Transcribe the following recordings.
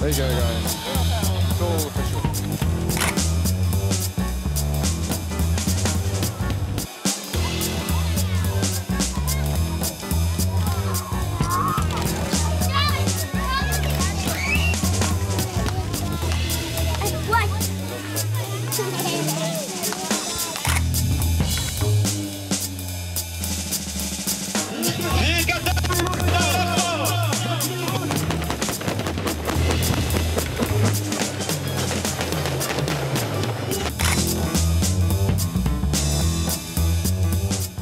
There you go, guys. It's all official.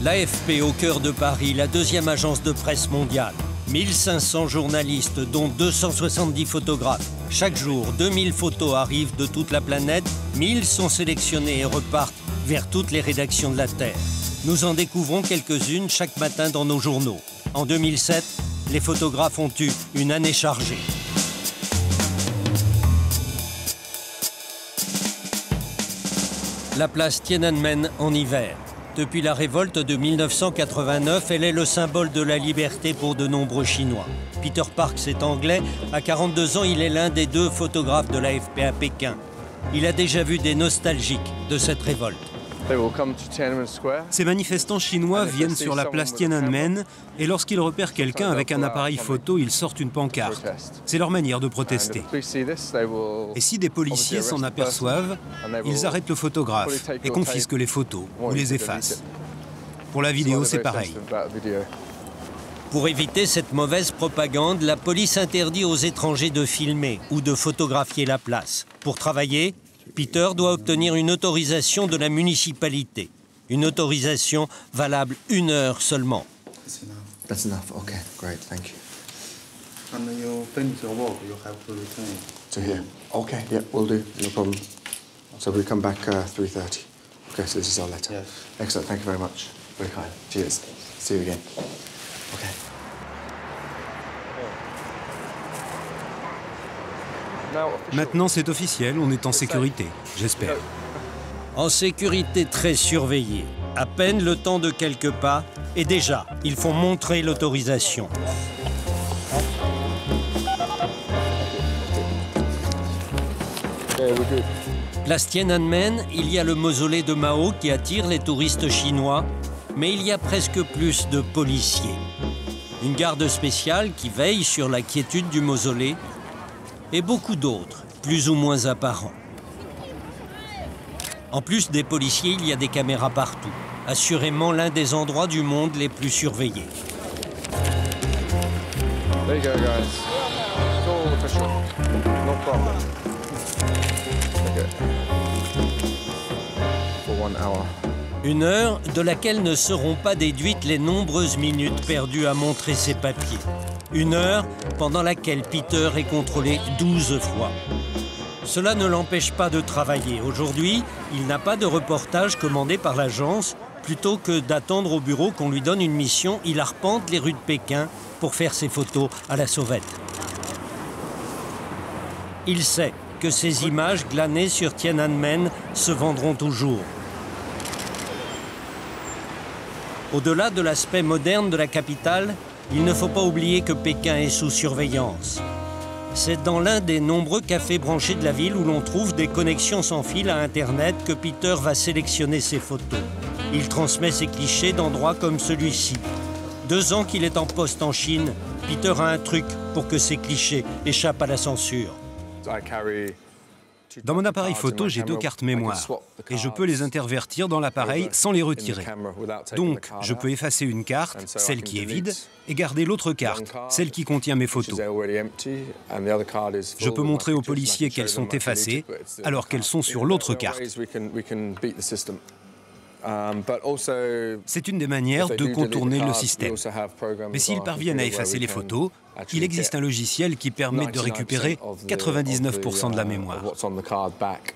L'AFP au cœur de Paris, la deuxième agence de presse mondiale. 1500 journalistes, dont 270 photographes. Chaque jour, 2000 photos arrivent de toute la planète, 1000 sont sélectionnées et repartent vers toutes les rédactions de la Terre. Nous en découvrons quelques-unes chaque matin dans nos journaux. En 2007, les photographes ont eu une année chargée. La place Tiananmen en hiver. Depuis la révolte de 1989, elle est le symbole de la liberté pour de nombreux Chinois. Peter Parks est anglais. À 42 ans, il est l'un des 2 photographes de l'AFP à Pékin. Il a déjà vu des nostalgiques de cette révolte. Ces manifestants chinois viennent sur la place Tiananmen et lorsqu'ils repèrent quelqu'un avec un appareil photo, ils sortent une pancarte. C'est leur manière de protester. Et si des policiers s'en aperçoivent, ils arrêtent le photographe et confisquent les photos ou les effacent. Pour la vidéo, c'est pareil. Pour éviter cette mauvaise propagande, la police interdit aux étrangers de filmer ou de photographier la place. Pour travailler, Peter doit obtenir une autorisation de la municipalité. Une autorisation valable 1 heure seulement. That's enough. Okay, great, thank you. And when you finish your work, you have to return. To here. Okay, yeah, we'll do. No problem. So we come back 3:30. Okay, so this is our letter. Yes. Excellent. Thank you very much. Very kind. Cheers. See you again. Okay. Maintenant, c'est officiel, on est en sécurité, j'espère. En sécurité très surveillée. À peine le temps de quelques pas, et déjà, ils font montrer l'autorisation. Place Tiananmen, il y a le mausolée de Mao qui attire les touristes chinois, mais il y a presque plus de policiers. Une garde spéciale qui veille sur la quiétude du mausolée, et beaucoup d'autres, plus ou moins apparents. En plus des policiers, il y a des caméras partout. Assurément l'un des endroits du monde les plus surveillés. There you go, guys. It's all official. No problem. Okay. For 1 hour. 1 heure de laquelle ne seront pas déduites les nombreuses minutes perdues à montrer ses papiers. 1 heure pendant laquelle Peter est contrôlé 12 fois. Cela ne l'empêche pas de travailler. Aujourd'hui, il n'a pas de reportage commandé par l'agence. Plutôt que d'attendre au bureau qu'on lui donne une mission, il arpente les rues de Pékin pour faire ses photos à la sauvette. Il sait que ces images glanées sur Tiananmen se vendront toujours. Au-delà de l'aspect moderne de la capitale, il ne faut pas oublier que Pékin est sous surveillance. C'est dans l'un des nombreux cafés branchés de la ville où l'on trouve des connexions sans fil à Internet que Peter va sélectionner ses photos. Il transmet ses clichés d'endroits comme celui-ci. 2 ans qu'il est en poste en Chine, Peter a un truc pour que ses clichés échappent à la censure. Dans mon appareil photo, j'ai 2 cartes mémoire et je peux les intervertir dans l'appareil sans les retirer. Donc, je peux effacer une carte, celle qui est vide, et garder l'autre carte, celle qui contient mes photos. Je peux montrer aux policiers qu'elles sont effacées alors qu'elles sont sur l'autre carte. C'est une des manières de contourner le système. Mais s'ils parviennent à effacer les photos, il existe un logiciel qui permet de récupérer 99% de la mémoire.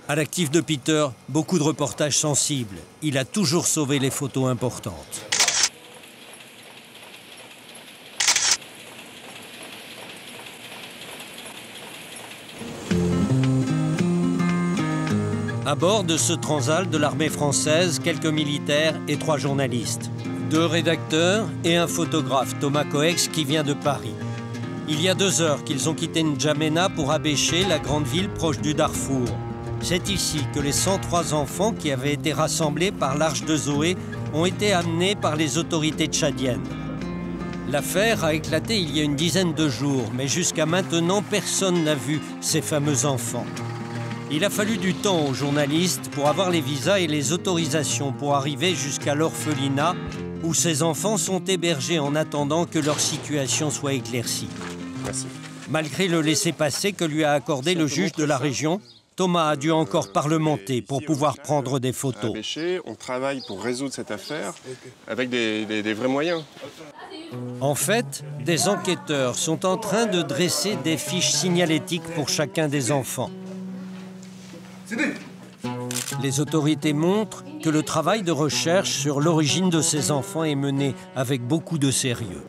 À l'actif de Peter, beaucoup de reportages sensibles. Il a toujours sauvé les photos importantes. À bord de ce Transal de l'armée française, quelques militaires et 3 journalistes. 2 rédacteurs et un photographe, Thomas Coex, qui vient de Paris. Il y a 2 heures qu'ils ont quitté N'Djamena pour Abéché, la grande ville proche du Darfour. C'est ici que les 103 enfants qui avaient été rassemblés par l'Arche de Zoé ont été amenés par les autorités tchadiennes. L'affaire a éclaté il y a une dizaine de jours, mais jusqu'à maintenant, personne n'a vu ces fameux enfants. Il a fallu du temps aux journalistes pour avoir les visas et les autorisations pour arriver jusqu'à l'orphelinat où ces enfants sont hébergés en attendant que leur situation soit éclaircie. Merci. Malgré le laissez-passer que lui a accordé le juge de la région, Thomas a dû encore parlementer pour pouvoir prendre des photos. On travaille pour résoudre cette affaire avec des vrais moyens. En fait, des enquêteurs sont en train de dresser des fiches signalétiques pour chacun des enfants. Les autorités montrent que le travail de recherche sur l'origine de ces enfants est mené avec beaucoup de sérieux.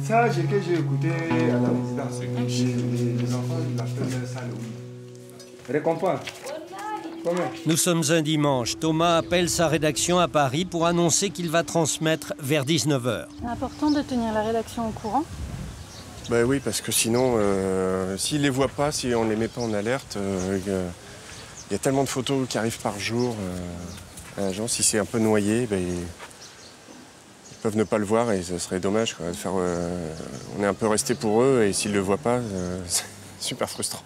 Ça, que j'ai écouté à la résidence. Les enfants de la première salle. Récompense. Nous sommes un dimanche. Thomas appelle sa rédaction à Paris pour annoncer qu'il va transmettre vers 19 h. C'est important de tenir la rédaction au courant. Ben oui, parce que sinon, s'ils ne les voient pas, si on ne les met pas en alerte, il y a tellement de photos qui arrivent par jour à l'agence. Si c'est un peu noyé, ben, ils peuvent ne pas le voir et ce serait dommage, quoi, de faire, on est un peu resté pour eux et s'ils ne le voient pas, c'est super frustrant.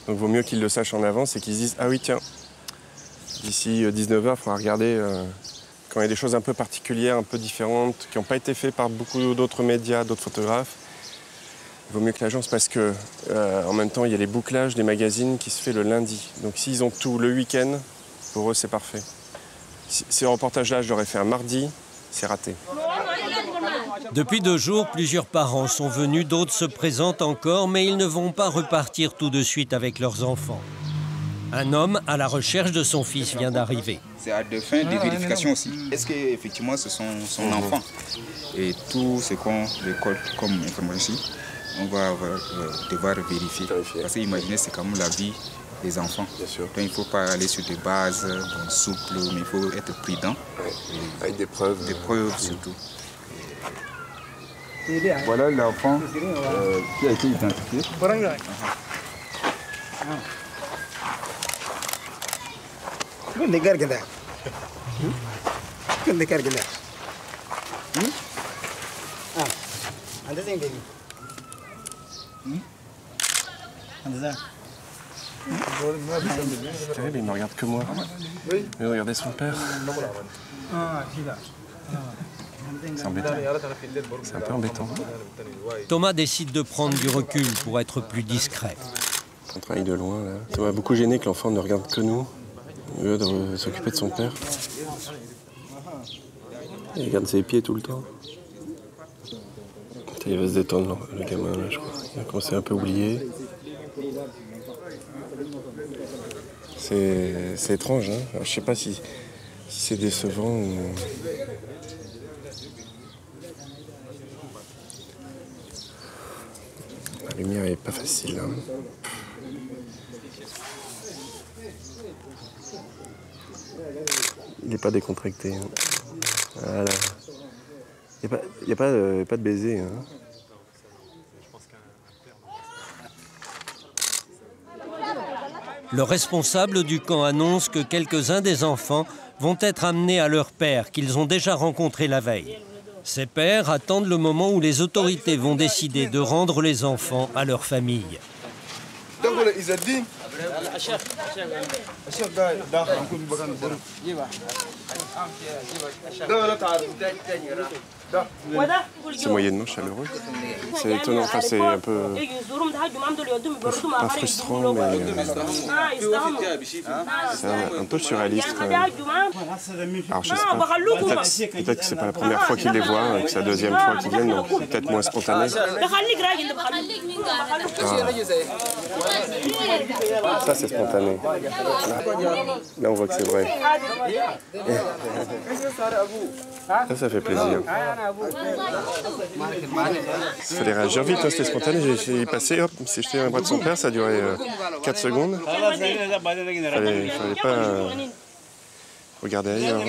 Donc il vaut mieux qu'ils le sachent en avance et qu'ils se disent « Ah oui, tiens, d'ici 19 h, il faudra regarder quand il y a des choses un peu particulières, un peu différentes, qui n'ont pas été faites par beaucoup d'autres médias, d'autres photographes. Il vaut mieux que l'agence parce que en même temps, il y a les bouclages des magazines qui se fait le lundi. Donc s'ils ont tout le week-end, pour eux, c'est parfait. Si ce reportage-là, je l'aurais fait un mardi, c'est raté. Depuis 2 jours, plusieurs parents sont venus, d'autres se présentent encore, mais ils ne vont pas repartir tout de suite avec leurs enfants. Un homme à la recherche de son fils vient d'arriver. C'est à des fins de vérification aussi. Est-ce qu'effectivement ce sont son enfant? Et tout ce qu'on récolte comme information ici, on va devoir vérifier. Parce que imaginez, c'est comme la vie des enfants. Bien sûr. Donc il ne faut pas aller sur des bases souples, mais il faut être prudent. Ouais. Avec des preuves. Des preuves surtout. Voilà l'enfant qui a été identifié. C'est terrible, il ne regarde que moi. Il regardait son père. C'est embêtant. C'est un peu embêtant. Thomas décide de prendre du recul pour être plus discret. On travaille de loin, là. Ça m'a beaucoup gêné que l'enfant ne regarde que nous, au lieu de s'occuper de son père. Il regarde ses pieds tout le temps. Il va se détendre, le gamin, là, je crois. Il a commencé à un peu oublier. C'est étrange, hein. Alors, je sais pas si c'est décevant ou... La lumière est pas facile, hein. Il n'est pas décontracté. Hein. Voilà. Il n'y a pas de baiser. Hein. Le responsable du camp annonce que quelques-uns des enfants vont être amenés à leur père, qu'ils ont déjà rencontré la veille. Ces pères attendent le moment où les autorités vont décider de rendre les enfants à leur famille. C'est moyennement chaleureux. C'est étonnant, enfin, c'est un peu... pas frustrant, mais... c'est un peu surréaliste quand même. Alors je sais pas, peut-être que c'est pas la première fois qu'ils les voient, que c'est la deuxième fois qu'ils viennent, donc c'est peut-être moins spontané. Ah. Ça c'est spontané. Là on voit que c'est vrai. Ça fait plaisir. Il fallait réagir vite, hein, c'était spontané. J'ai passé, hop, il s'est jeté dans les bras de son père, ça a duré 4 secondes. Il fallait pas Regardez ailleurs. Hein.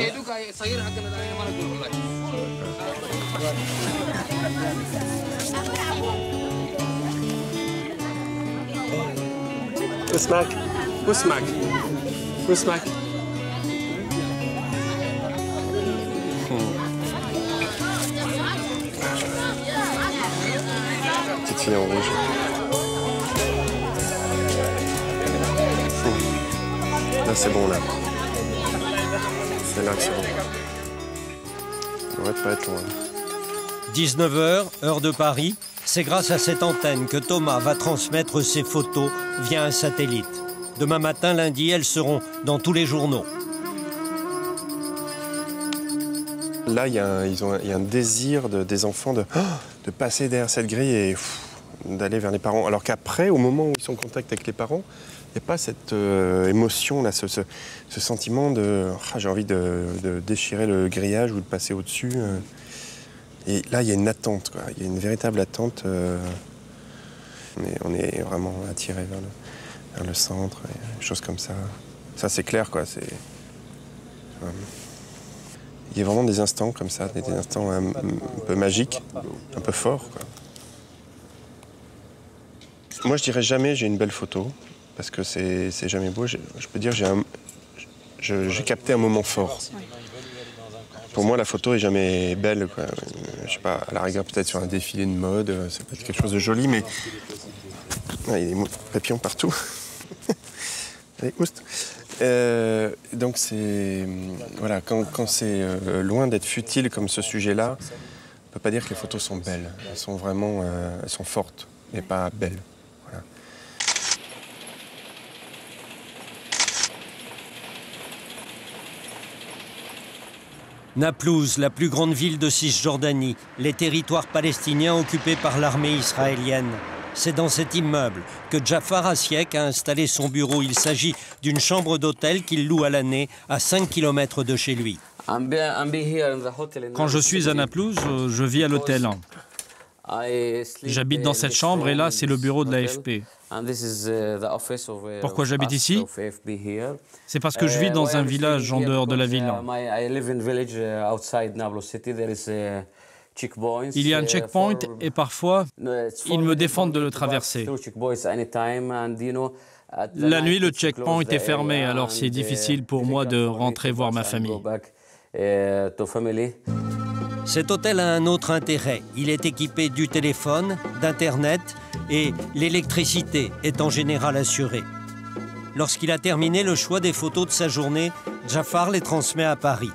Ousmak, Ousmak, Ousmak. Petite fille en rouge. Là c'est bon là. C'est là que c'est bon. On va pas être loin. 19h, heure de Paris. C'est grâce à cette antenne que Thomas va transmettre ses photos via un satellite. Demain matin, lundi, elles seront dans tous les journaux. Là, il y a un désir des enfants de passer derrière cette grille et d'aller vers les parents. Alors qu'après, au moment où ils sont en contact avec les parents, il n'y a pas cette émotion, là, ce sentiment de j'ai envie de déchirer le grillage ou de passer au-dessus. Et là, il y a une attente, quoi. Il y a une véritable attente. On est vraiment attiré vers le centre, et des choses comme ça. Ça, c'est clair, quoi. Il y a vraiment des instants comme ça, des instants un peu magiques, un peu forts, quoi. Moi, je dirais jamais j'ai une belle photo, parce que c'est jamais beau. Je peux dire j'ai capté un moment fort. Pour moi, la photo est jamais belle, quoi. Je sais pas, à la rigueur, peut-être sur un défilé de mode, ça peut être quelque chose de joli, mais il y a des papillons partout. Allez, oust. Donc c'est voilà, quand c'est loin d'être futile comme ce sujet-là, on peut pas dire que les photos sont belles. Elles sont vraiment, elles sont fortes, mais pas belles. Voilà. Naplouse, la plus grande ville de Cisjordanie, les territoires palestiniens occupés par l'armée israélienne. C'est dans cet immeuble que Jafar Asiek a installé son bureau. Il s'agit d'une chambre d'hôtel qu'il loue à l'année à 5 km de chez lui. Quand je suis à Naplouse, je vis à l'hôtel. J'habite dans cette chambre et là, c'est le bureau de l'AFP. Pourquoi j'habite ici? C'est parce que je vis dans un village en dehors de la ville. Il y a un checkpoint et parfois, ils me défendent de le traverser. La nuit, le checkpoint est fermé, alors c'est difficile pour moi de rentrer voir ma famille. Cet hôtel a un autre intérêt. Il est équipé du téléphone, d'Internet et l'électricité est en général assurée. Lorsqu'il a terminé le choix des photos de sa journée, Jafar les transmet à Paris.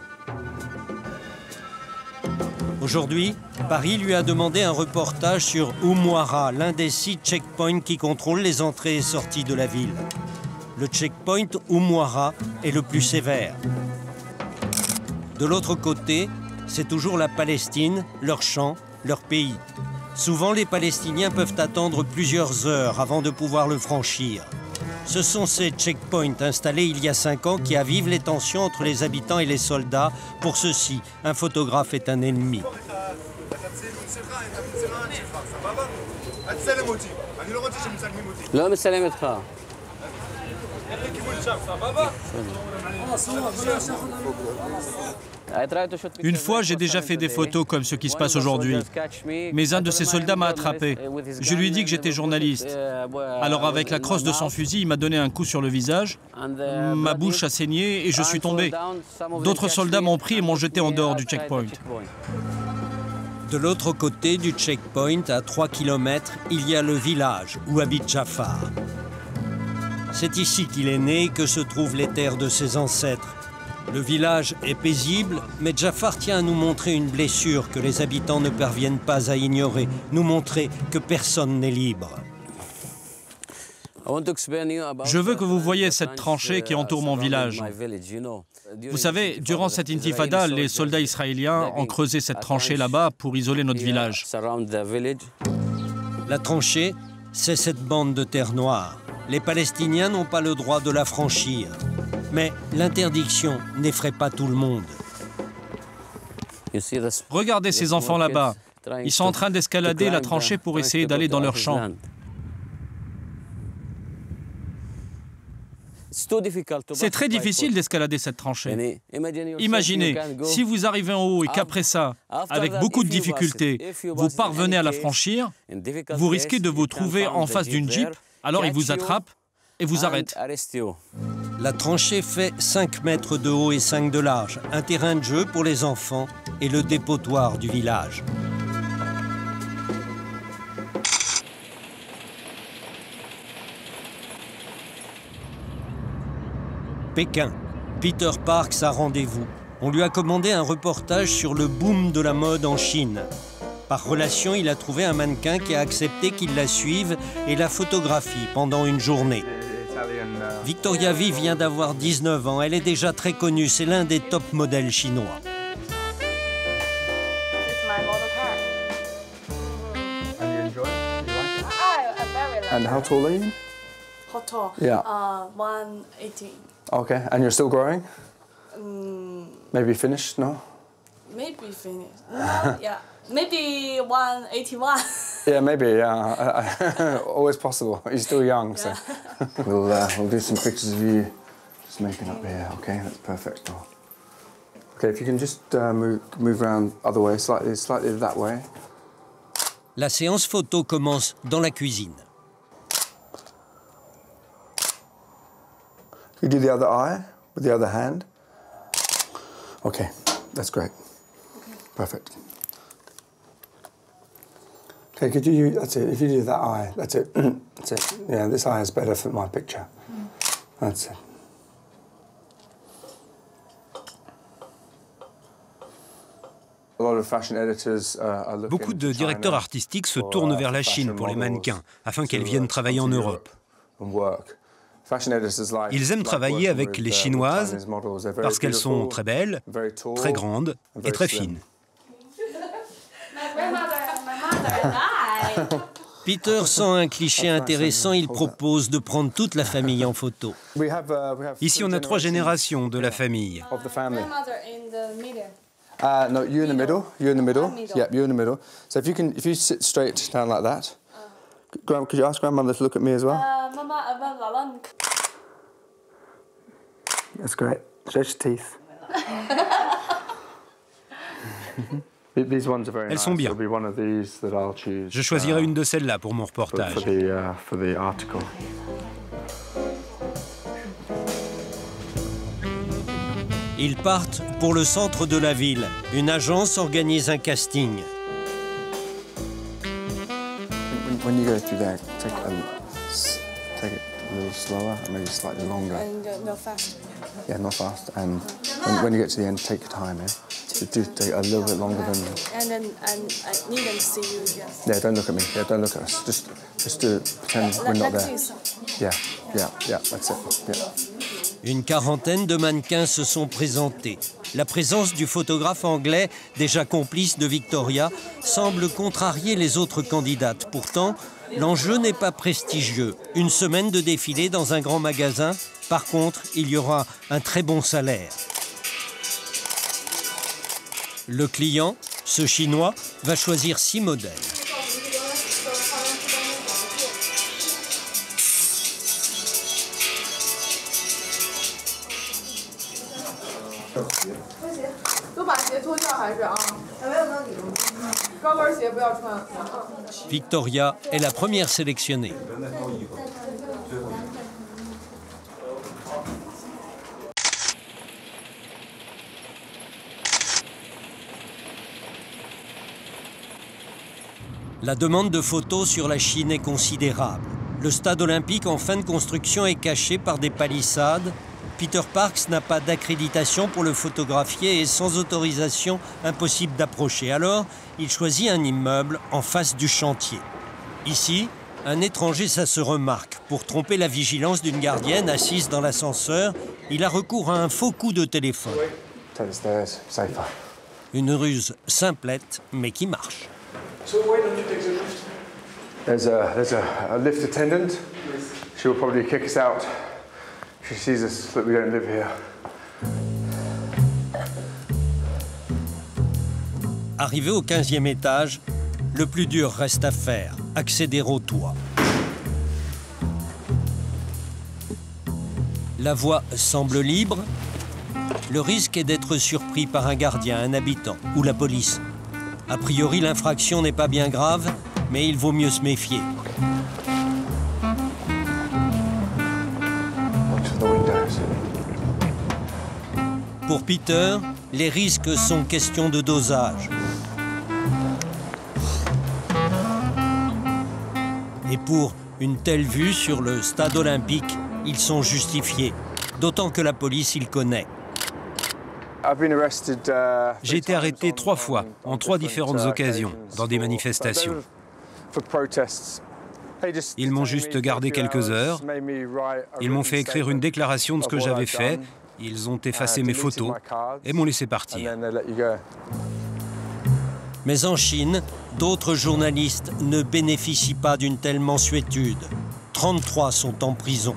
Aujourd'hui, Paris lui a demandé un reportage sur Oumoara, l'un des 6 checkpoints qui contrôlent les entrées et sorties de la ville. Le checkpoint Oumoara est le plus sévère. De l'autre côté, c'est toujours la Palestine, leur champ, leur pays. Souvent, les Palestiniens peuvent attendre plusieurs heures avant de pouvoir le franchir. Ce sont ces checkpoints installés il y a 5 ans qui avivent les tensions entre les habitants et les soldats. Pour ceux-ci, un photographe est un ennemi. Une fois, j'ai déjà fait des photos comme ce qui se passe aujourd'hui. Mais un de ces soldats m'a attrapé. Je lui ai dit que j'étais journaliste. Alors avec la crosse de son fusil, il m'a donné un coup sur le visage. Ma bouche a saigné et je suis tombé. D'autres soldats m'ont pris et m'ont jeté en dehors du checkpoint. De l'autre côté du checkpoint, à 3 km, il y a le village où habite Jafar. C'est ici qu'il est né et que se trouvent les terres de ses ancêtres. Le village est paisible, mais Jafar tient à nous montrer une blessure que les habitants ne parviennent pas à ignorer, nous montrer que personne n'est libre. Je veux que vous voyiez cette tranchée qui entoure mon village. Vous savez, durant cette intifada, les soldats israéliens ont creusé cette tranchée là-bas pour isoler notre village. La tranchée, c'est cette bande de terre noire. Les Palestiniens n'ont pas le droit de la franchir. Mais l'interdiction n'effraie pas tout le monde. Regardez ces enfants là-bas. Ils sont en train d'escalader la tranchée pour essayer d'aller dans leur champ. C'est très difficile d'escalader cette tranchée. Imaginez, si vous arrivez en haut et qu'après ça, avec beaucoup de difficultés, vous parvenez à la franchir, vous risquez de vous trouver en face d'une Jeep, alors il vous attrape et vous arrête. La tranchée fait 5 mètres de haut et 5 de large, un terrain de jeu pour les enfants et le dépotoir du village. Pékin. Peter Parks a rendez-vous. On lui a commandé un reportage sur le boom de la mode en Chine. Par relation, il a trouvé un mannequin qui a accepté qu'il la suive et la photographie pendant une journée. Victoria Vi vient d'avoir 19 ans. Elle est déjà très connue. C'est l'un des top modèles chinois. And how tall are you? How tall? Yeah. 180. Okay, and you're still growing? Maybe finished, no? Maybe finished. No, yeah. Maybe 181. Yeah, maybe, yeah. Always possible. You're still young, so. We'll do some pictures of you just making up here, okay? That's perfect. Okay, if you can just move around other way, slightly that way. La séance photo commence dans la cuisine. You do the other eye with the other hand. Okay, that's great. Okay. Perfect. Okay, could you, that's it, if you do that eye, that's it, that's it. Yeah, this eye is better for my picture. That's it. Beaucoup de directeurs artistiques se tournent vers la Chine pour les mannequins, afin qu'elles viennent travailler en Europe. Ils aiment travailler avec les Chinoises parce qu'elles sont très belles, très grandes et très fines. Peter sent un cliché intéressant, il propose de prendre toute la famille en photo. Ici, on a 3 générations de la famille. No, you in the middle. You in the middle. Yep, you in the middle. So if you sit straight down like that. Grandma, could you ask Grandmother to look at me as well? That's great. Stretch your teeth. These ones are very Elles sont bien. It'll be one of these that I'll choose. Je choisirai une de celles-là pour mon reportage. For the article. Ils partent pour le centre de la ville. Une agence organise un casting. When you go through there, take it a little slower, maybe slightly longer. And not fast. Yeah, not fast. And when you get to the end, take your time. Yeah, so do take a little bit longer than. And then I need them to see you. Yes. Yeah, don't look at me. Yeah, don't look at us. Just do pretend we're not there. Yeah, that's it. Yeah. Une quarantaine de mannequins se sont présentés. La présence du photographe anglais, déjà complice de Victoria, semble contrarier les autres candidates. Pourtant, l'enjeu n'est pas prestigieux. Une semaine de défilé dans un grand magasin. Par contre, il y aura un très bon salaire. Le client, ce Chinois, va choisir 6 modèles. Victoria est la première sélectionnée. La demande de photos sur la Chine est considérable. Le stade olympique en fin de construction est caché par des palissades. Peter Parks n'a pas d'accréditation pour le photographier et sans autorisation, impossible d'approcher. Alors, il choisit un immeuble en face du chantier. Ici, un étranger, ça se remarque. Pour tromper la vigilance d'une gardienne assise dans l'ascenseur, il a recours à un faux coup de téléphone. Une ruse simplette, mais qui marche. There's a lift attendant. She'll probably kick us out. She sees us that we don't live here. Arrivé au 15e étage, le plus dur reste à faire, accéder au toit. La voie semble libre. Le risque est d'être surpris par un gardien, un habitant ou la police. A priori, l'infraction n'est pas bien grave, mais il vaut mieux se méfier. Pour Peter, les risques sont question de dosage. Et pour une telle vue sur le stade olympique, ils sont justifiés, d'autant que la police il connaît. J'ai été arrêté 3 fois, en 3 différentes occasions, dans des manifestations. Ils m'ont juste gardé quelques heures. Ils m'ont fait écrire une déclaration de ce que j'avais fait. Ils ont effacé mes photos et m'ont laissé partir. Mais en Chine, d'autres journalistes ne bénéficient pas d'une telle mansuétude. 33 sont en prison.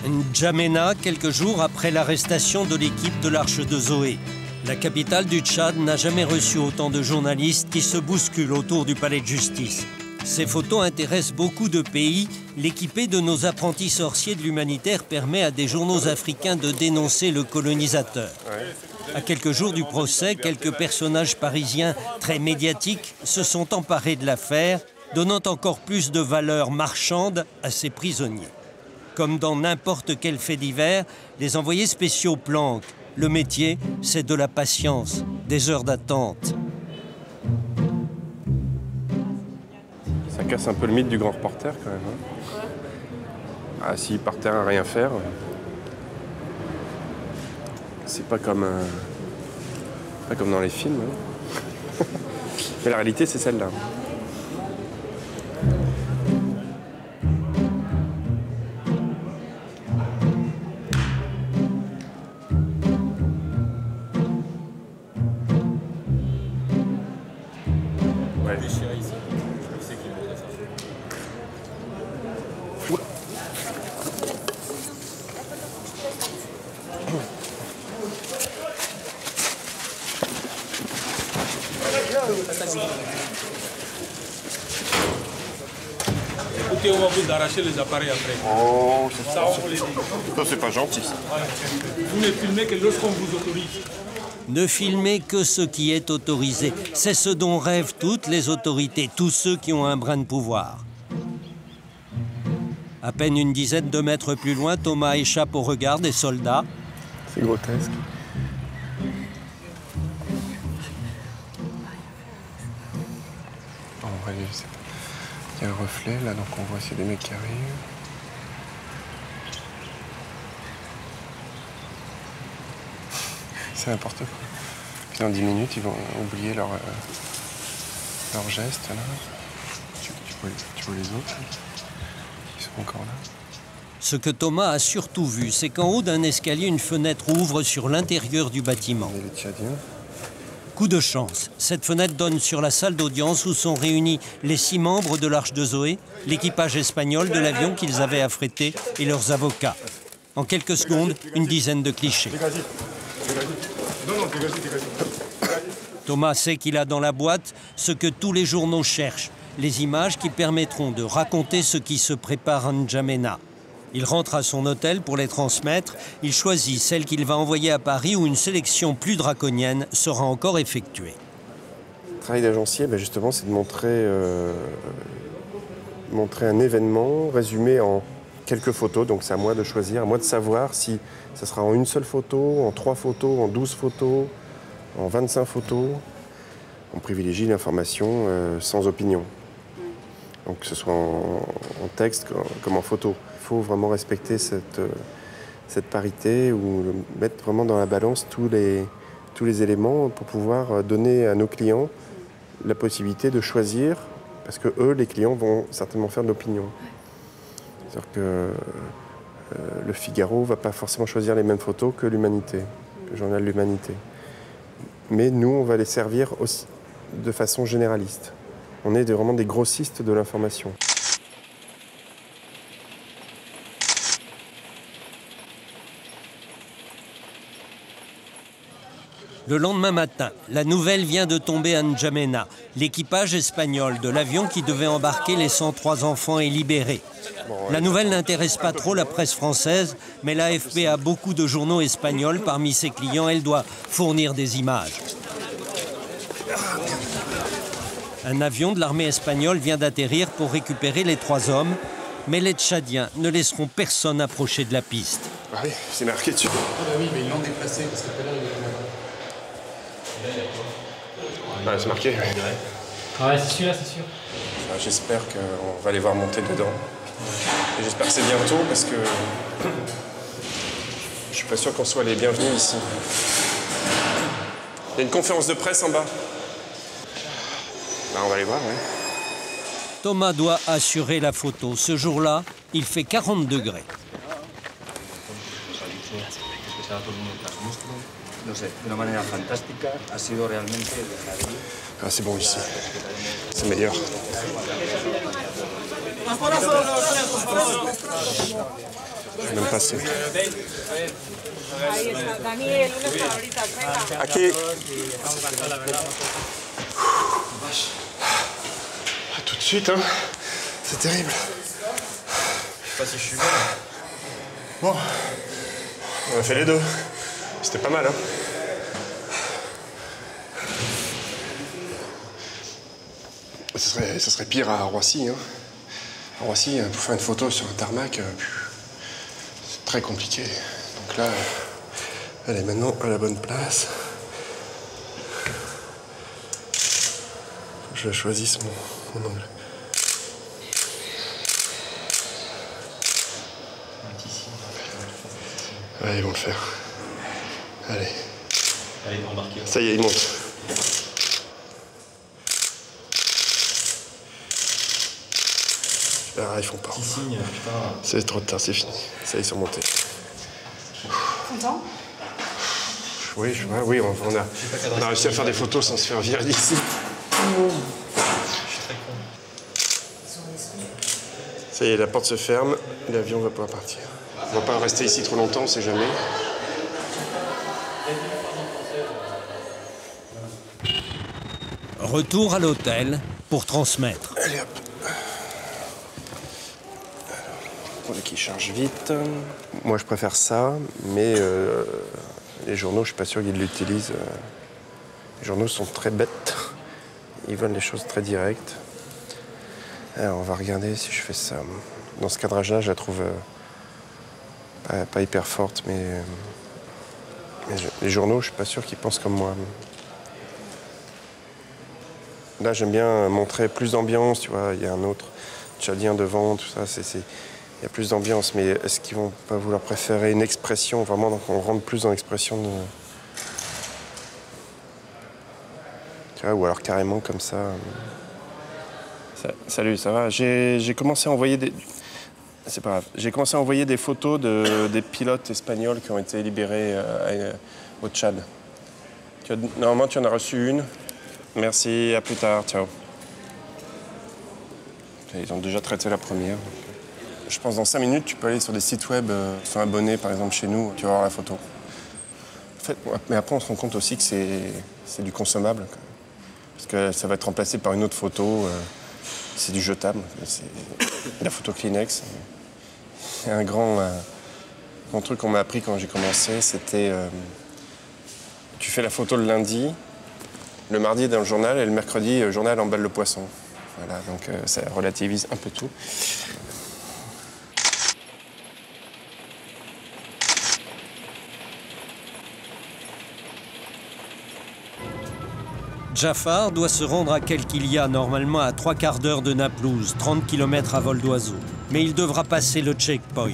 N'Djamena, quelques jours après l'arrestation de l'équipe de l'Arche de Zoé. La capitale du Tchad n'a jamais reçu autant de journalistes qui se bousculent autour du palais de justice. Ces photos intéressent beaucoup de pays. L'équipée de nos apprentis sorciers de l'humanitaire permet à des journaux africains de dénoncer le colonisateur. À quelques jours du procès, quelques personnages parisiens très médiatiques se sont emparés de l'affaire, donnant encore plus de valeur marchande à ces prisonniers. Comme dans n'importe quel fait divers, les envoyés spéciaux planquent. Le métier, c'est de la patience, des heures d'attente. Ça casse un peu le mythe du grand reporter quand même. Ah, s'il par terre à rien faire, c'est pas comme dans les films. Mais la réalité, c'est celle-là. Écoutez, on va vous arracher les appareils après. Oh, ça, on vous les dit. Ça, c'est pas gentil. Vous ne filmez que lorsqu'on vous autorise. Ne filmer que ce qui est autorisé. C'est ce dont rêvent toutes les autorités, tous ceux qui ont un brin de pouvoir. À peine une dizaine de mètres plus loin, Thomas échappe au regard des soldats. C'est grotesque. Il y a un reflet là, donc on voit s'il y a des mecs qui arrivent. C'est n'importe quoi. Puis dans 10 minutes, ils vont oublier leur geste là. Tu vois les autres, ils sont encore là. Ce que Thomas a surtout vu, c'est qu'en haut d'un escalier, une fenêtre ouvre sur l'intérieur du bâtiment. Et les Tchadiens. Coup de chance, cette fenêtre donne sur la salle d'audience où sont réunis les 6 membres de l'Arche de Zoé, l'équipage espagnol de l'avion qu'ils avaient affrété et leurs avocats. En quelques secondes, une dizaine de clichés. Thomas sait qu'il a dans la boîte ce que tous les journaux cherchent, les images qui permettront de raconter ce qui se prépare à N'Djamena. Il rentre à son hôtel pour les transmettre. Il choisit celle qu'il va envoyer à Paris où une sélection plus draconienne sera encore effectuée. Le travail d'agencier, justement, c'est de montrer un événement résumé en quelques photos. Donc c'est à moi de choisir, à moi de savoir si ça sera en une seule photo, en 3 photos, en 12 photos, en 25 photos. On privilégie l'information sans opinion. Donc que ce soit en texte comme en photo. Il faut vraiment respecter cette parité ou mettre vraiment dans la balance tous les éléments pour pouvoir donner à nos clients la possibilité de choisir, parce que eux, les clients, vont certainement faire de l'opinion. C'est-à-dire que le Figaro ne va pas forcément choisir les mêmes photos que l'Humanité, le journal L'Humanité. Mais nous, on va les servir aussi de façon généraliste. On est vraiment des grossistes de l'information. Le lendemain matin, la nouvelle vient de tomber à N'Djamena. L'équipage espagnol de l'avion qui devait embarquer les 103 enfants est libéré. La nouvelle n'intéresse pas trop la presse française, mais l'AFP a beaucoup de journaux espagnols parmi ses clients. Elle doit fournir des images. Un avion de l'armée espagnole vient d'atterrir pour récupérer les 3 hommes, mais les Tchadiens ne laisseront personne approcher de la piste. Ah oui, c'est marqué dessus. Ah bah oui, mais ils l'ont déplacé parce que là, il est là. Ouais, c'est marqué. Ouais. Ah ouais, c'est celui-là, c'est sûr. Enfin, j'espère qu'on va les voir monter dedans. Et j'espère que c'est bientôt parce que je suis pas sûr qu'on soit les bienvenus ici. Il y a une conférence de presse en bas. Bah, on va aller voir, oui. Thomas doit assurer la photo. Ce jour-là, il fait 40 degrés. Ah, c'est bon ici. C'est meilleur. Je vais même passer. Ok. Ah, tout de suite, hein. C'est terrible. Je sais pas si je suis bon. Bon. On a fait les deux. C'était pas mal, hein. Ça serait pire à Roissy, hein. À Roissy, pour faire une photo sur un tarmac, c'est très compliqué. Donc là, elle est maintenant à la bonne place. Je choisisse mon angle. Ouais, ils vont le faire. Allez. Allez, embarquez. Ça y est, ils montent. Ah, ils font pas. C'est trop tard, c'est fini. Ça, ils sont montés. Content? Oui, oui, on a réussi à faire des photos sans se faire virer d'ici. Ça y est, la porte se ferme, l'avion va pouvoir partir. On va pas rester ici trop longtemps, on sait jamais. Retour à l'hôtel pour transmettre. Allez hop. Voilà qui charge vite. Moi je préfère ça, mais les journaux, je suis pas sûr qu'ils l'utilisent. Les journaux sont très bêtes. Ils veulent les choses très directes. Alors on va regarder si je fais ça. Dans ce cadrage-là, je la trouve pas hyper forte, mais les journaux, je suis pas sûr qu'ils pensent comme moi. Là, j'aime bien montrer plus d'ambiance, tu vois. Il y a un autre Tchadien devant, tout ça. Il y a plus d'ambiance, mais est-ce qu'ils vont pas vouloir préférer une expression, vraiment, donc on rentre plus dans l'expression de... Tu vois, ou alors carrément comme ça. Salut, ça va? J'ai commencé à envoyer des... C'est pas grave. J'ai commencé à envoyer des photos des pilotes espagnols qui ont été libérés au Tchad. Normalement, tu en as reçu une. Merci, à plus tard, ciao. Ils ont déjà traité la première. Je pense que dans 5 minutes, tu peux aller sur des sites web, sont abonnés par exemple chez nous, tu vas voir la photo. En fait, mais après, on se rend compte aussi que c'est du consommable. Quoi. Parce que ça va être remplacé par une autre photo, c'est du jetable. C'est la photo Kleenex. Et un grand truc qu'on m'a appris quand j'ai commencé, c'était tu fais la photo le lundi, le mardi dans le journal et le mercredi, le journal emballe le poisson. Voilà, donc ça relativise un peu tout. Jafar doit se rendre à Quelquilia, normalement à 3/4 d'heure de Naplouse, 30 km à vol d'oiseau. Mais il devra passer le checkpoint.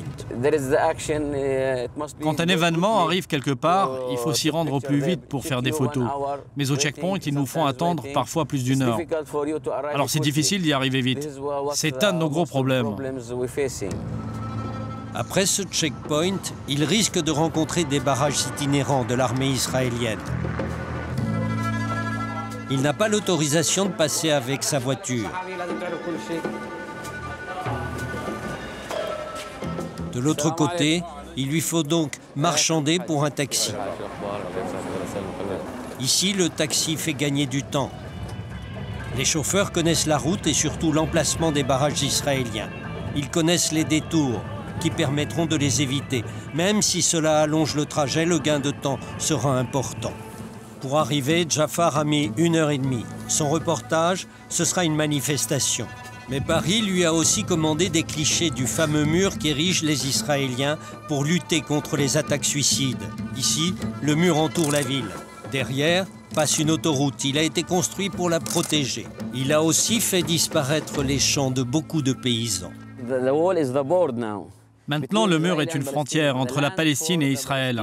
Quand un événement arrive quelque part, il faut s'y rendre au plus vite pour faire des photos. Mais au checkpoint, ils nous font attendre parfois plus d'1 heure. Alors c'est difficile d'y arriver vite. C'est un de nos gros problèmes. Après ce checkpoint, il risque de rencontrer des barrages itinérants de l'armée israélienne. Il n'a pas l'autorisation de passer avec sa voiture. De l'autre côté, il lui faut donc marchander pour un taxi. Ici, le taxi fait gagner du temps. Les chauffeurs connaissent la route et surtout l'emplacement des barrages israéliens. Ils connaissent les détours qui permettront de les éviter. Même si cela allonge le trajet, le gain de temps sera important. Pour arriver, Jafar a mis 1h30. Son reportage, ce sera une manifestation. Mais Paris lui a aussi commandé des clichés du fameux mur qu'érigent les Israéliens pour lutter contre les attaques suicides. Ici, le mur entoure la ville. Derrière, passe une autoroute. Il a été construit pour la protéger. Il a aussi fait disparaître les champs de beaucoup de paysans. Maintenant, le mur est une frontière entre la Palestine et Israël.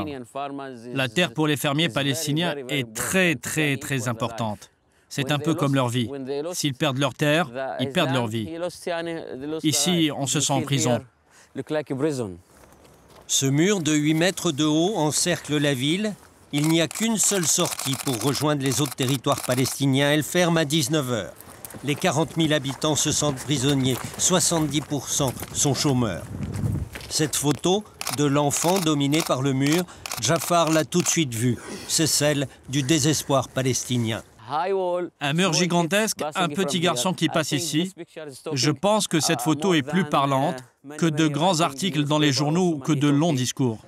La terre pour les fermiers palestiniens est très importante. C'est un peu comme leur vie. S'ils perdent leur terre, ils perdent leur vie. Ici, on se sent en prison. Ce mur de 8 mètres de haut encercle la ville. Il n'y a qu'une seule sortie pour rejoindre les autres territoires palestiniens. Elle ferme à 19h. Les 40 000 habitants se sentent prisonniers. 70% sont chômeurs. Cette photo de l'enfant dominé par le mur, Jafar l'a tout de suite vue. C'est celle du désespoir palestinien. Un mur gigantesque, un petit garçon qui passe ici. Je pense que cette photo est plus parlante que de grands articles dans les journaux ou que de longs discours.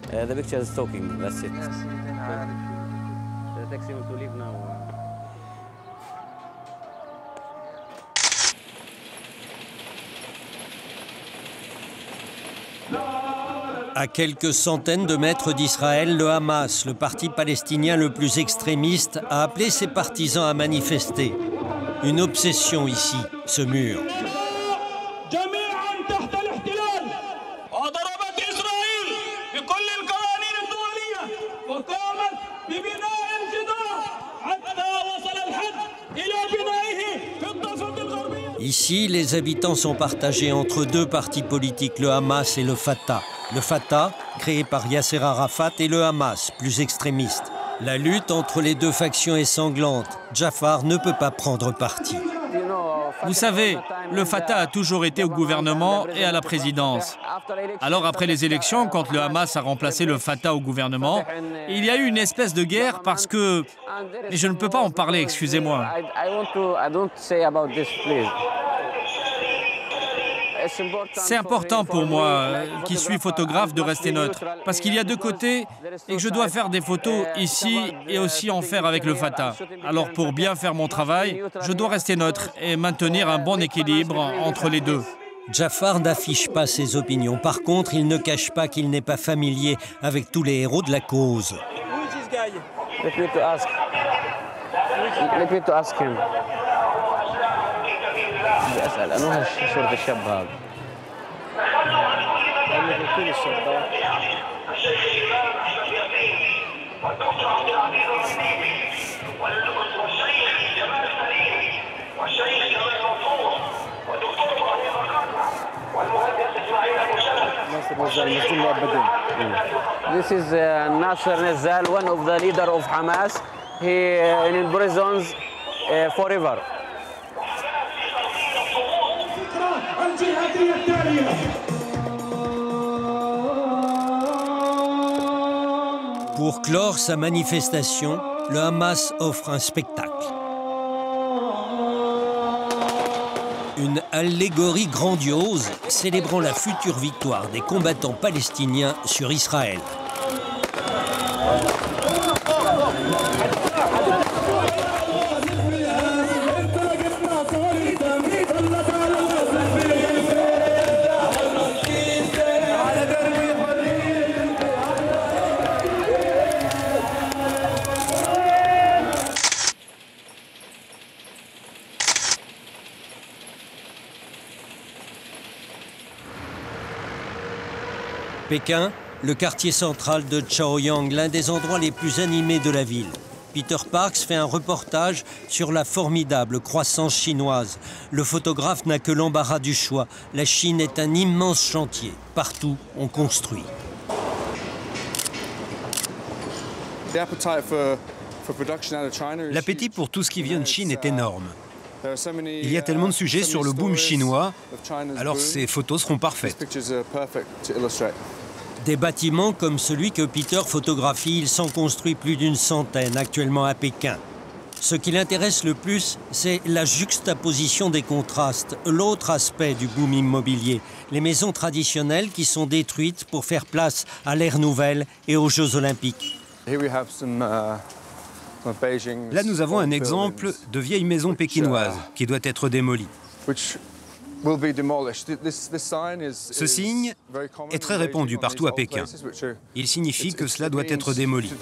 À quelques centaines de mètres d'Israël, le Hamas, le parti palestinien le plus extrémiste, a appelé ses partisans à manifester. Une obsession ici, ce mur. Ici, les habitants sont partagés entre deux partis politiques, le Hamas et le Fatah. Le Fatah, créé par Yasser Arafat, et le Hamas, plus extrémiste. La lutte entre les deux factions est sanglante. Jafar ne peut pas prendre parti. Vous savez, le Fatah a toujours été au gouvernement et à la présidence. Alors après les élections, quand le Hamas a remplacé le Fatah au gouvernement, il y a eu une espèce de guerre parce que... Et je ne peux pas en parler, excusez-moi. C'est important pour moi, qui suis photographe, de rester neutre. Parce qu'il y a deux côtés et que je dois faire des photos ici et aussi en faire avec le Fatah. Alors pour bien faire mon travail, je dois rester neutre et maintenir un bon équilibre entre les deux. Jafar n'affiche pas ses opinions. Par contre, il ne cache pas qu'il n'est pas familier avec tous les héros de la cause. This is Nasser Nazal, one of the leaders of Hamas. He in prisons forever. Pour clore sa manifestation, le Hamas offre un spectacle. Une allégorie grandiose célébrant la future victoire des combattants palestiniens sur Israël. Pékin, le quartier central de Chaoyang, l'un des endroits les plus animés de la ville. Peter Parks fait un reportage sur la formidable croissance chinoise. Le photographe n'a que l'embarras du choix. La Chine est un immense chantier. Partout, on construit. L'appétit pour tout ce qui vient de Chine est énorme. Il y a tellement de sujets sur le boom chinois, alors ces photos seront parfaites. Des bâtiments comme celui que Peter photographie, il s'en construit plus d'une centaine actuellement à Pékin. Ce qui l'intéresse le plus, c'est la juxtaposition des contrastes, l'autre aspect du boom immobilier, les maisons traditionnelles qui sont détruites pour faire place à l'ère nouvelle et aux Jeux Olympiques. Là, nous avons un exemple de vieille maison pékinoise qui doit être démolie. Ce signe est très répandu partout à Pékin. Il signifie que cela doit être démoli.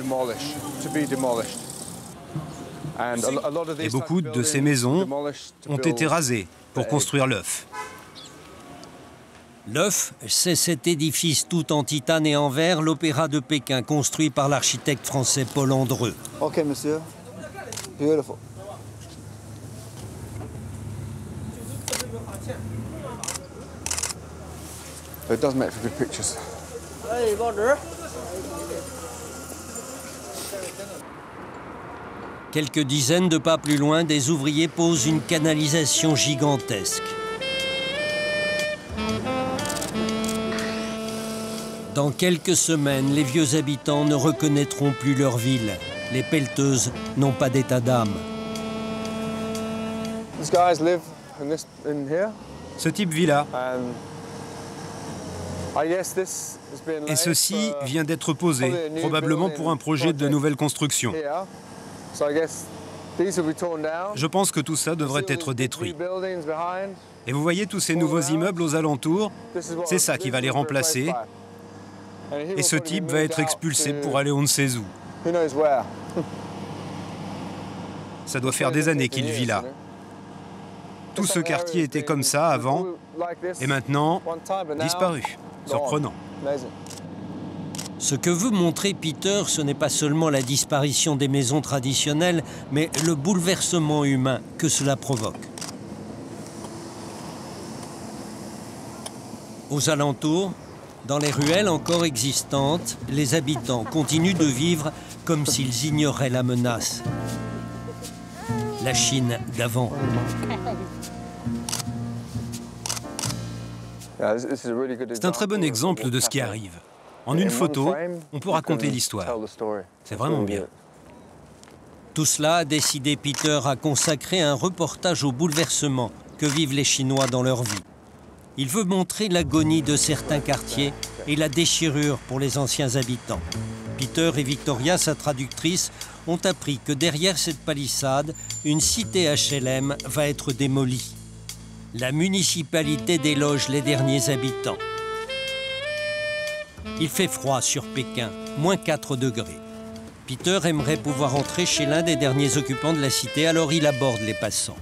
Et beaucoup de ces maisons ont été rasées pour construire l'œuf. L'œuf, c'est cet édifice tout en titane et en verre, l'Opéra de Pékin, construit par l'architecte français Paul Andreu. Ok, monsieur. Beautiful. It does make for good pictures. Quelques dizaines de pas plus loin, des ouvriers posent une canalisation gigantesque. Dans quelques semaines, les vieux habitants ne reconnaîtront plus leur ville. Les pelleteuses n'ont pas d'état d'âme. Ce type vit là. Et ceci vient d'être posé, probablement pour un projet de nouvelle construction. Je pense que tout ça devrait être détruit. Et vous voyez tous ces nouveaux immeubles aux alentours, c'est ça qui va les remplacer. Et ce type va être expulsé pour aller on ne sait où. Ça doit faire des années qu'il vit là. Tout ce quartier était comme ça avant, et maintenant, disparu. Surprenant. Ce que veut montrer Peter, ce n'est pas seulement la disparition des maisons traditionnelles, mais le bouleversement humain que cela provoque. Aux alentours, dans les ruelles encore existantes, les habitants continuent de vivre comme s'ils ignoraient la menace. La Chine d'avant. C'est un très bon exemple de ce qui arrive. En une photo, on peut raconter l'histoire. C'est vraiment bien. Tout cela a décidé Peter à consacrer un reportage au bouleversement que vivent les Chinois dans leur vie. Il veut montrer l'agonie de certains quartiers et la déchirure pour les anciens habitants. Peter et Victoria, sa traductrice, ont appris que derrière cette palissade, une cité HLM va être démolie. La municipalité déloge les derniers habitants. Il fait froid sur Pékin, moins 4 degrés. Peter aimerait pouvoir entrer chez l'un des derniers occupants de la cité, alors il aborde les passants.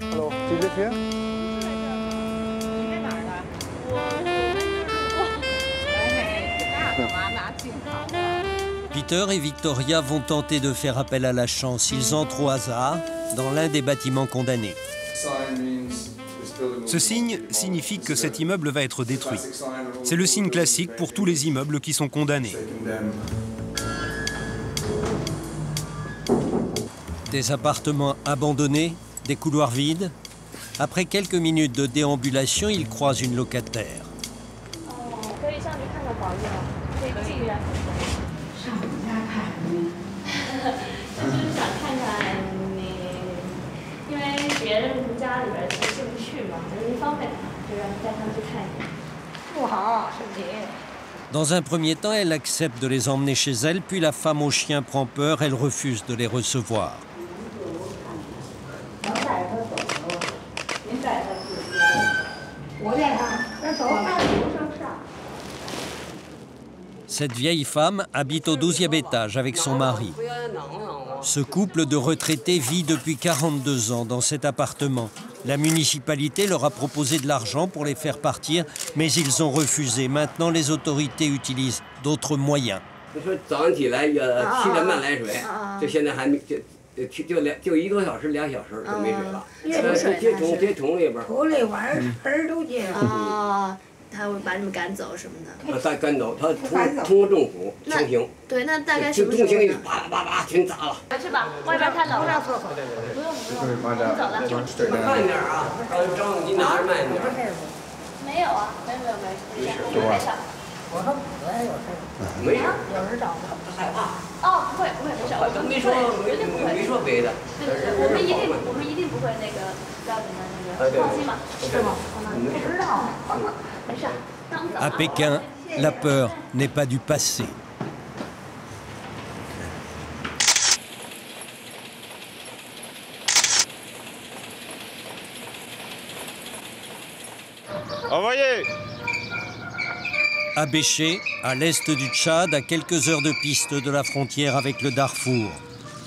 Peter et Victoria vont tenter de faire appel à la chance. Ils entrent au hasard dans l'un des bâtiments condamnés. Ce signe signifie que cet immeuble va être détruit. C'est le signe classique pour tous les immeubles qui sont condamnés. Des appartements abandonnés, des couloirs vides. Après quelques minutes de déambulation, ils croisent une locataire. Dans un premier temps, elle accepte de les emmener chez elle, puis la femme au chien prend peur, elle refuse de les recevoir. Cette vieille femme habite au 12e étage avec son mari. Ce couple de retraités vit depuis 42 ans dans cet appartement. La municipalité leur a proposé de l'argent pour les faire partir, mais ils ont refusé. Maintenant, les autorités utilisent d'autres moyens. À Pékin, la peur n'est pas du passé. Envoyez! À Béché, à l'est du Tchad, à quelques heures de piste de la frontière avec le Darfour.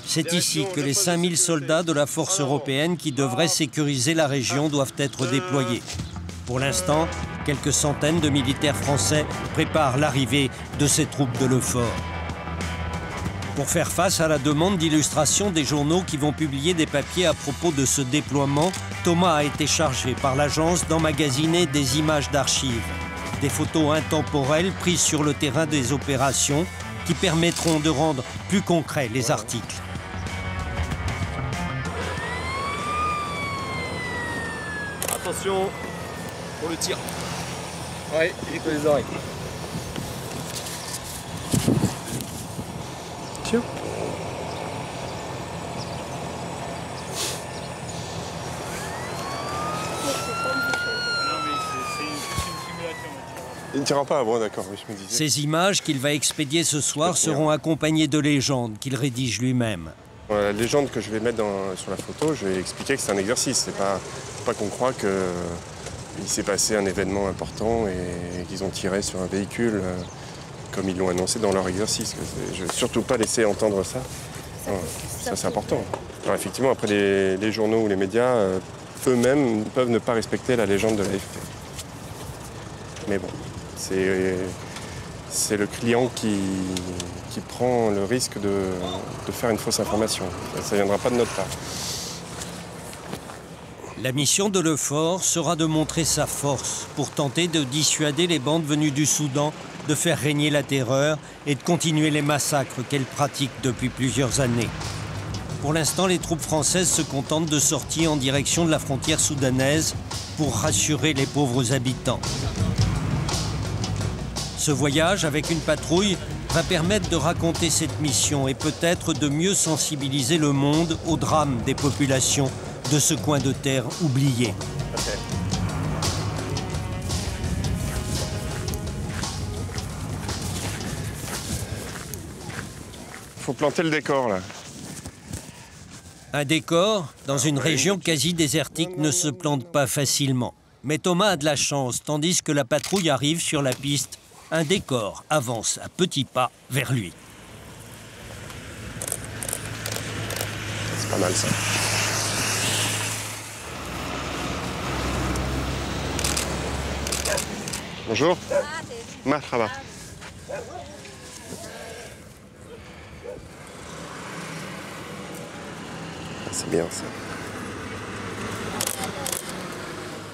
C'est ici que les 5000 soldats de la force européenne qui devraient sécuriser la région doivent être déployés. Pour l'instant, quelques centaines de militaires français préparent l'arrivée de ces troupes de l'EUFOR. Pour faire face à la demande d'illustration des journaux qui vont publier des papiers à propos de ce déploiement, Thomas a été chargé par l'agence d'emmagasiner des images d'archives. Des photos intemporelles prises sur le terrain des opérations qui permettront de rendre plus concrets les articles. Attention pour le tir. Oui, il est les oreilles. Tiens. Il ne tirera pas, bon d'accord, oui, je me disais. Ces images qu'il va expédier ce soir seront accompagnées de légendes qu'il rédige lui-même. La légende que je vais mettre sur la photo, je vais expliquer que c'est un exercice. C'est pas qu'on croit qu'il s'est passé un événement important et qu'ils ont tiré sur un véhicule comme ils l'ont annoncé dans leur exercice. Je ne vais surtout pas laisser entendre ça. Ça c'est important. Alors effectivement, après les journaux ou les médias, eux-mêmes peuvent ne pas respecter la légende de l'AFP. Mais bon, c'est le client qui prend le risque de faire une fausse information. Ça ne viendra pas de notre part. La mission de l'EUFOR sera de montrer sa force pour tenter de dissuader les bandes venues du Soudan de faire régner la terreur et de continuer les massacres qu'elles pratiquent depuis plusieurs années. Pour l'instant, les troupes françaises se contentent de sortir en direction de la frontière soudanaise pour rassurer les pauvres habitants. Ce voyage avec une patrouille va permettre de raconter cette mission et peut-être de mieux sensibiliser le monde au drame des populations de ce coin de terre oublié. Faut planter le décor là. Un décor dans une région quasi désertique ne se plante pas facilement. Mais Thomas a de la chance, tandis que la patrouille arrive sur la piste. Un décor avance à petits pas vers lui. C'est pas mal ça. Bonjour. Marhaba. C'est bien ça.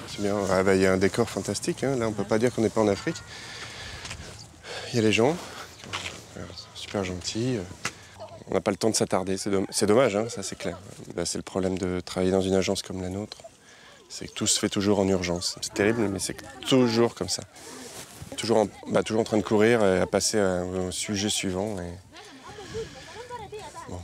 C'est bien. Ah bah, y a un décor fantastique. Hein. Là, on peut pas dire qu'on n'est pas en Afrique. Il y a les gens, super gentils. On n'a pas le temps de s'attarder. C'est dommage, hein, ça c'est clair. Là, c'est le problème de travailler dans une agence comme la nôtre. C'est que tout se fait toujours en urgence. C'est terrible, mais c'est toujours comme ça. Toujours en train de courir et à passer au sujet suivant. Bon.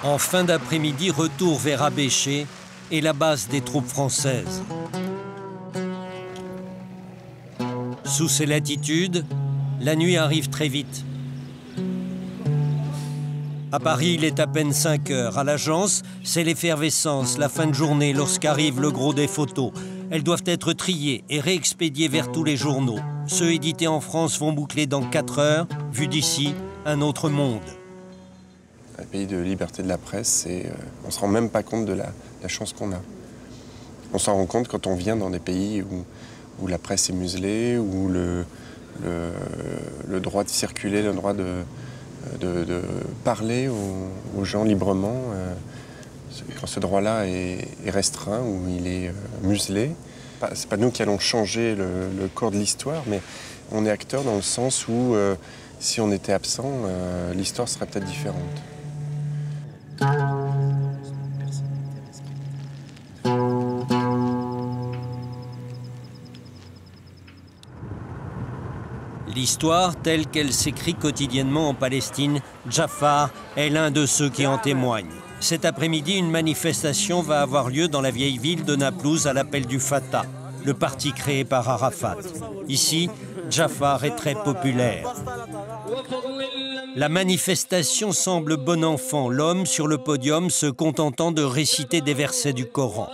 En fin d'après-midi, retour vers Abéché et la base des troupes françaises. Sous ces latitudes, la nuit arrive très vite. À Paris, il est à peine 5 heures. À l'agence, c'est l'effervescence, la fin de journée, lorsqu'arrive le gros des photos. Elles doivent être triées et réexpédiées vers tous les journaux. Ceux édités en France vont boucler dans 4 heures. Vu d'ici, un autre monde. Un pays de liberté de la presse, on ne se rend même pas compte de la chance qu'on a. On s'en rend compte quand on vient dans des pays où la presse est muselée, où le droit de circuler, le droit de parler aux gens librement, quand ce droit-là est restreint, où il est muselé. C'est pas nous qui allons changer le cours de l'histoire, mais on est acteur dans le sens où si on était absent, l'histoire serait peut-être différente. Merci. L'histoire, telle qu'elle s'écrit quotidiennement en Palestine, Jafar est l'un de ceux qui en témoignent. Cet après-midi, une manifestation va avoir lieu dans la vieille ville de Naplouse à l'appel du Fatah, le parti créé par Arafat. Ici, Jafar est très populaire. La manifestation semble bon enfant, l'homme sur le podium se contentant de réciter des versets du Coran.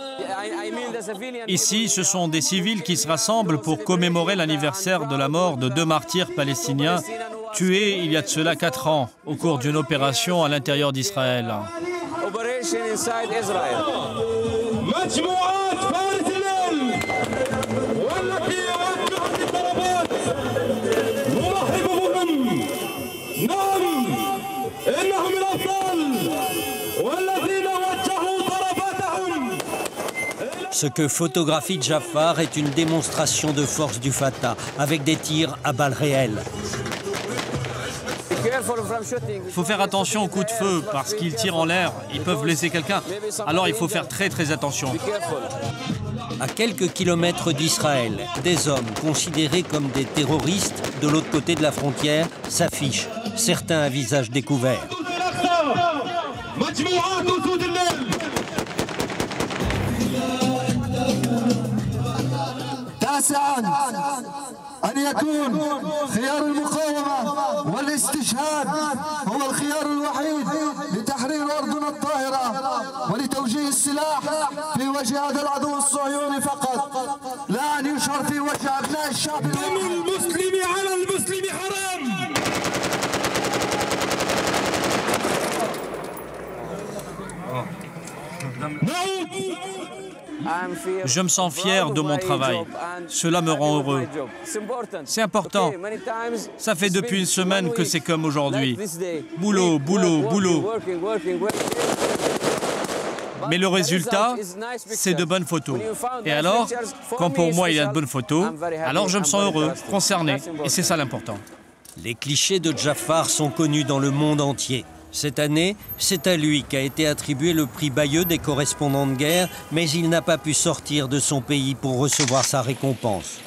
Ici, ce sont des civils qui se rassemblent pour commémorer l'anniversaire de la mort de 2 martyrs palestiniens tués il y a de cela 4 ans au cours d'une opération à l'intérieur d'Israël. Ce que photographie Jafar est une démonstration de force du Fatah, avec des tirs à balles réelles. Il faut faire attention aux coups de feu, parce qu'ils tirent en l'air, ils peuvent blesser quelqu'un. Alors il faut faire très attention. À quelques kilomètres d'Israël, des hommes considérés comme des terroristes de l'autre côté de la frontière s'affichent, certains à visage découvert. أن يكون خيار المقاومة والاستشهاد هو الخيار الوحيد لتحرير أرضنا الطاهرة ولتوجيه السلاح في وجه هذا العدو الصهيوني فقط لا أن يشعر في وجه أبناء الشعب. دم المسلم على المسلم حرام. Je me sens fier de mon travail. Cela me rend heureux. C'est important. Ça fait depuis une semaine que c'est comme aujourd'hui. Boulot, boulot, boulot. Mais le résultat, c'est de bonnes photos. Et alors, quand pour moi il y a de bonnes photos, alors je me sens heureux, concerné. Et c'est ça l'important. Les clichés de Jafar sont connus dans le monde entier. Cette année, c'est à lui qu'a été attribué le prix Bayeux des correspondants de guerre, mais il n'a pas pu sortir de son pays pour recevoir sa récompense.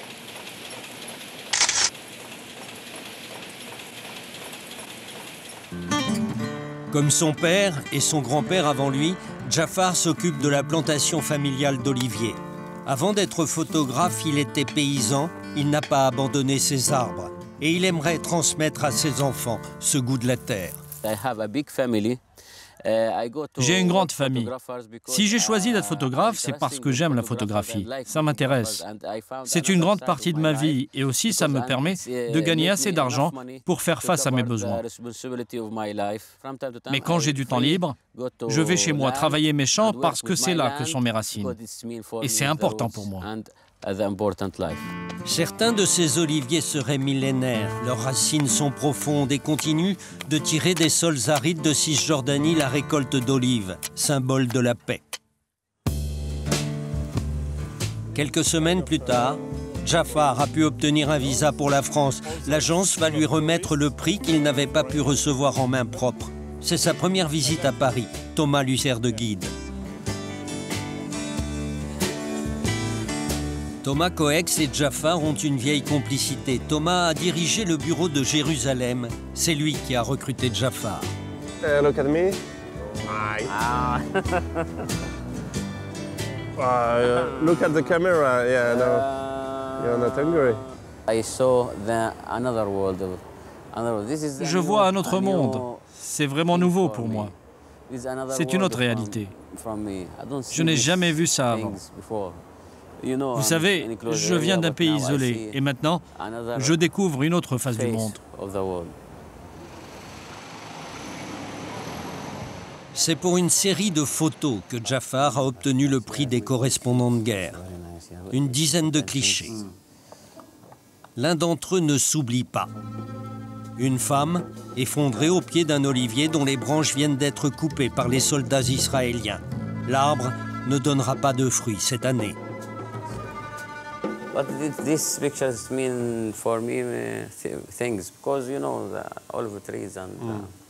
Comme son père et son grand-père avant lui, Jafar s'occupe de la plantation familiale d'oliviers. Avant d'être photographe, il était paysan, il n'a pas abandonné ses arbres. Et il aimerait transmettre à ses enfants ce goût de la terre. J'ai une grande famille. Si j'ai choisi d'être photographe, c'est parce que j'aime la photographie. Ça m'intéresse. C'est une grande partie de ma vie et aussi ça me permet de gagner assez d'argent pour faire face à mes besoins. Mais quand j'ai du temps libre, je vais chez moi travailler mes champs parce que c'est là que sont mes racines. Et c'est important pour moi. Certains de ces oliviers seraient millénaires. Leurs racines sont profondes et continuent de tirer des sols arides de Cisjordanie la récolte d'olives, symbole de la paix. Quelques semaines plus tard, Jafar a pu obtenir un visa pour la France. L'agence va lui remettre le prix qu'il n'avait pas pu recevoir en main propre. C'est sa première visite à Paris. Thomas lui sert de guide. Thomas Coex et Jafar ont une vieille complicité. Thomas a dirigé le bureau de Jérusalem. C'est lui qui a recruté Jafar. Look at me. Look at the camera. Yeah, no, you're not hungry. Je vois un autre monde. C'est vraiment nouveau pour moi. C'est une autre réalité. Je n'ai jamais vu ça avant. Vous savez, je viens d'un pays isolé et maintenant, je découvre une autre face du monde. C'est pour une série de photos que Jafar a obtenu le prix des correspondants de guerre. Une dizaine de clichés. L'un d'entre eux ne s'oublie pas. Une femme effondrée au pied d'un olivier dont les branches viennent d'être coupées par les soldats israéliens. L'arbre ne donnera pas de fruits cette année. But these pictures mean for me things because you know the olive trees and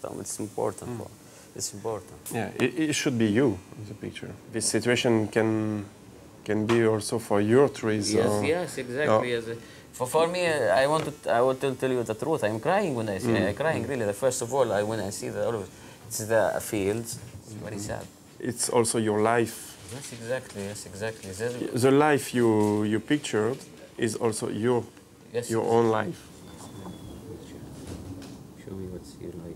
so it's important. It's important. Yeah, it should be you in the picture. This situation can be also for your trees. Yes, yes, exactly. For me, I want to tell you the truth. I'm crying when I see. I'm crying really. First of all, when I see all of it, it's the fields. It's very sad. It's also your life. Yes, exactly. Yes, exactly. The life you pictured is also your own life. Show me what's here like.